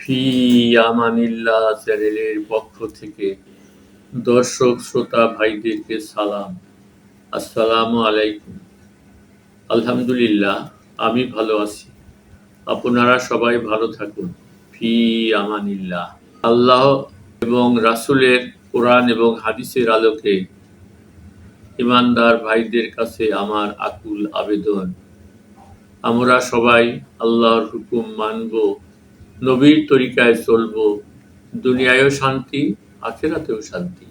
ফি আমানিল্লাহ চ্যানেলের পক্ষ থেকে দর্শক শ্রোতা ভাইদেরকে সালাম। আসসালামু আলাইকুম। আলহামদুলিল্লাহ, আমি ভালো আছি। আপনারা সবাই ভালো থাকুন। ফি আমানিল্লাহ। আল্লাহ এবং রাসূলের কোরআন এবং হাদিসের আলোকে ঈমানদার ভাইদের কাছে আমার আকুল আবেদন, আমরা সবাই আল্লাহর হুকুম মানব, নবীর তরিকায় চলব, দুনিয়ায়ও শান্তি, আখিরাতেও শান্তি।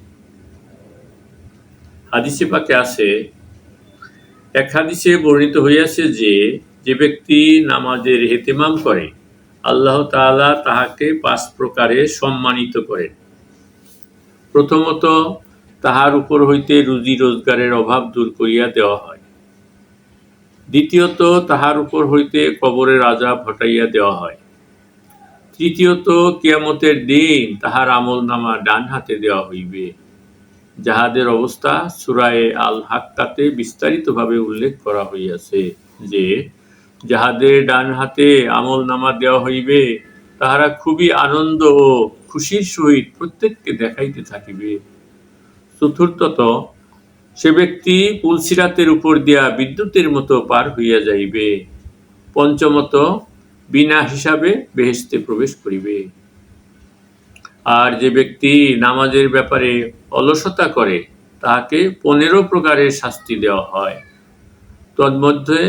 হাদিসে পাকে আছে, এক হাদিসে বর্ণিত হইয়াছে যে, যে ব্যক্তি নামাজের ইহতিমাম করে, আল্লাহ তাআলা তাহাকে ৫ প্রকারে সম্মানিত করেন। প্রথমত, তাহার উপর হইতে রুজি রোজগারের অভাব দূর করিয়া দেওয়া হয়। দ্বিতীয়ত, তাহার উপর হইতে কবরের আযাব হটাইয়া দেওয়া হয়। তৃতীয়ত, কিয়ামতের দিন তাহার আমলনামা ডান হাতে দেওয়া হইবে, যাহাদের অবস্থা সূরা আল হাক্কাতে বিস্তারিতভাবে উল্লেখ করা হইয়াছে যে, যাহাদের ডান হাতে আমলনামা দেওয়া হইবে, তাহারা খুবই আনন্দ ও খুশির সহিত প্রত্যেককে দেখাইতে থাকিবে। চতুর্থত, সে ব্যক্তি পুলসিরাতের উপর দিয়া বিদ্যুতের মতো পার হইয়া যাইবে। পঞ্চমত, বিনা হিসাবে বেহেশতে প্রবেশ করিবে। আর যে ব্যক্তি নামাজের ব্যাপারে অলসতা করে, তাহাকে ১৫ প্রকারের শাস্তি দেওয়া হয়। তন্মধ্যে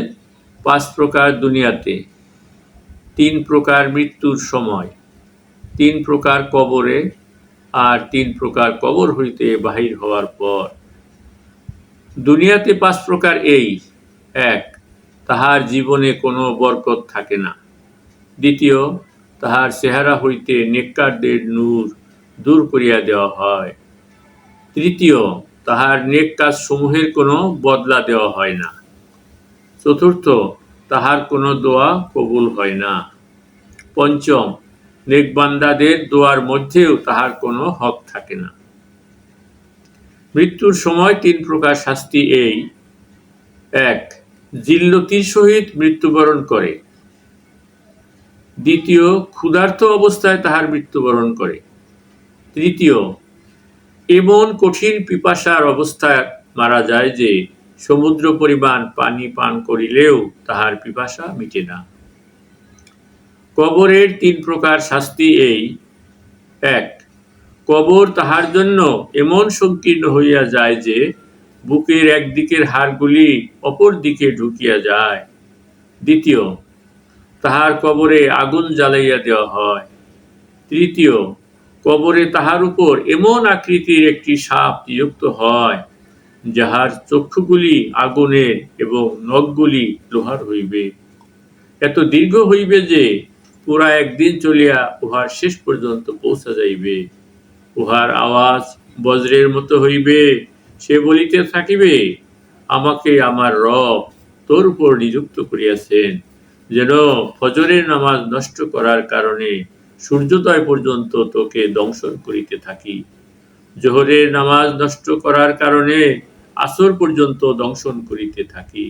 ৫ প্রকার দুনিয়াতে, ৩ প্রকার মৃত্যুর সময়, ৩ প্রকার কবরে, আর ৩ প্রকার কবর হইতে বাহির হওয়ার পর। দুনিয়াতে ৫ প্রকার এই: ১. তাহার জীবনে কোনো বরকত থাকে না। দ্বিতীয়, তাহার চেহারা হইতে নেককারদের নূর দূর করিয়া দেওয়া হয়। তৃতীয়, তাহার নেক কাজ সমূহের কোনো বদলা দেওয়া হয় না। চতুর্থ, তাহার কোনো দোয়া কবুল হয় না। পঞ্চম, নেকবান্দাদের দোয়ার মধ্যেও তাহার কোনো হক থাকে না। মৃত্যুর সময় ৩ প্রকার শাস্তি এই: ১. জিল্লতির সহিত মৃত্যুবরণ করে। দ্বিতীয়, ক্ষুধার্ত অবস্থায় তাহার মৃত্যুবরণ করে। তৃতীয়, এমন কঠিন পিপাসার অবস্থায় মারা যায় যে, সমুদ্র পরিমাণ পানি পান করিলেও তাহার পিপাসা মিটে না। কবরের ৩ প্রকার শাস্তি এই: ১. কবর তাহার জন্য এমন সংকীর্ণ হইয়া যায় যে, বুকের একদিকের হাড়গুলি অপর দিকে ঢুকিয়া যায়। দ্বিতীয়, তাহার কবরে আগুন জ্বালাইয়া দেওয়া হয়। তৃতীয়, কবরে তাহার উপর এমন আকৃতির একটি সাপ নিযুক্ত হয়, যাহার চক্ষুগুলি আগুনের এবং নখগুলি লোহার হইবে। এত দীর্ঘ হইবে যে, পুরা একদিন চলিয়া উহার শেষ পর্যন্ত পৌঁছা যাইবে। উহার আওয়াজ বজ্রের মতো হইবে। সে বলিতে থাকিবে, আমাকে আমার রব তোর উপর নিযুক্ত করিয়াছেন, যেন ফজরের নামাজ নষ্ট করার কারণে সূর্যোদয় পর্যন্ত তোকে দংশন করিতে থাকি, জোহরের নামাজ নষ্ট করার কারণে আসর পর্যন্ত দংশন করিতে থাকি,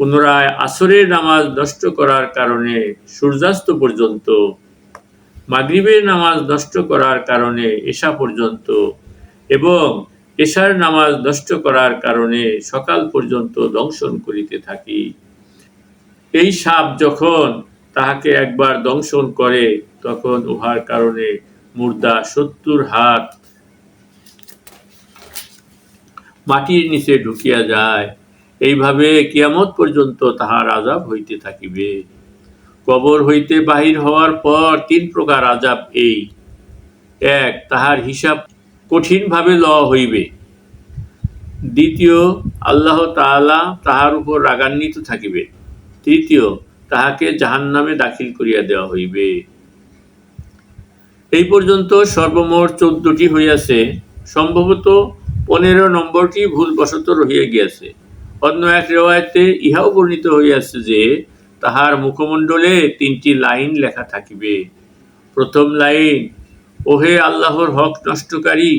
পুনরায় আসরের নামাজ নষ্ট করার কারণে সূর্যাস্ত পর্যন্ত, মাগরিবের নামাজ নষ্ট করার কারণে এশা পর্যন্ত, এবং এশার নামাজ নষ্ট করার কারণে সকাল পর্যন্ত দংশন করিতে থাকি। এই সাপ যখন তাহাকে একবার দংশন করে, তখন উহার কারণে মুর্দা ৭০ হাত মাটির নিচে ঢুকিয়া যায়। এইভাবে কিয়ামত পর্যন্ত তাহার আযাব হইতে থাকিবে। কবর হইতে বাহির হওয়ার পর ৩ প্রকার আযাব এই: ১. তাহার হিসাব কঠিনভাবে লওয়া হইবে। দ্বিতীয়, আল্লাহ তাআলা তাহার উপর রাগান্বিত থাকিবে। তৃতীয়, তাহাকে জাহান্নামে দাখিল করিয়া দেওয়া হইবে। এই পর্যন্ত সর্বমোট ১৪টি হইয়াছে। সম্ভবত ১৫ নম্বরটি ভুলবশত রহিয়া গিয়াছে। অন্য এক রিওয়ায়াতে ইহাও বর্ণিত হইয়াছে যে, তাহার মুখমণ্ডলে ৩টি লাইন লেখা থাকিবে। প্রথম লাইন, ওহে আল্লাহর হক নষ্টকারী।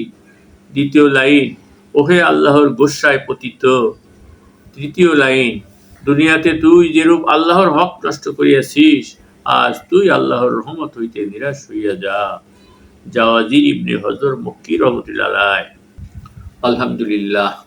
দ্বিতীয় লাইন, ওহে আল্লাহর গোস্বায় পতিত। তৃতীয় লাইন, দুনিয়াতে তুই যেরূপ আল্লাহর হক নষ্ট করিয়াছিস, আজ তুই আল্লাহর রহমত হইতে নিরাশ হইয়া যা। জাওয়াজির ইবনে হজর মক্কি রহমতুল্লাহ আলাইহ। আলহামদুলিল্লাহ।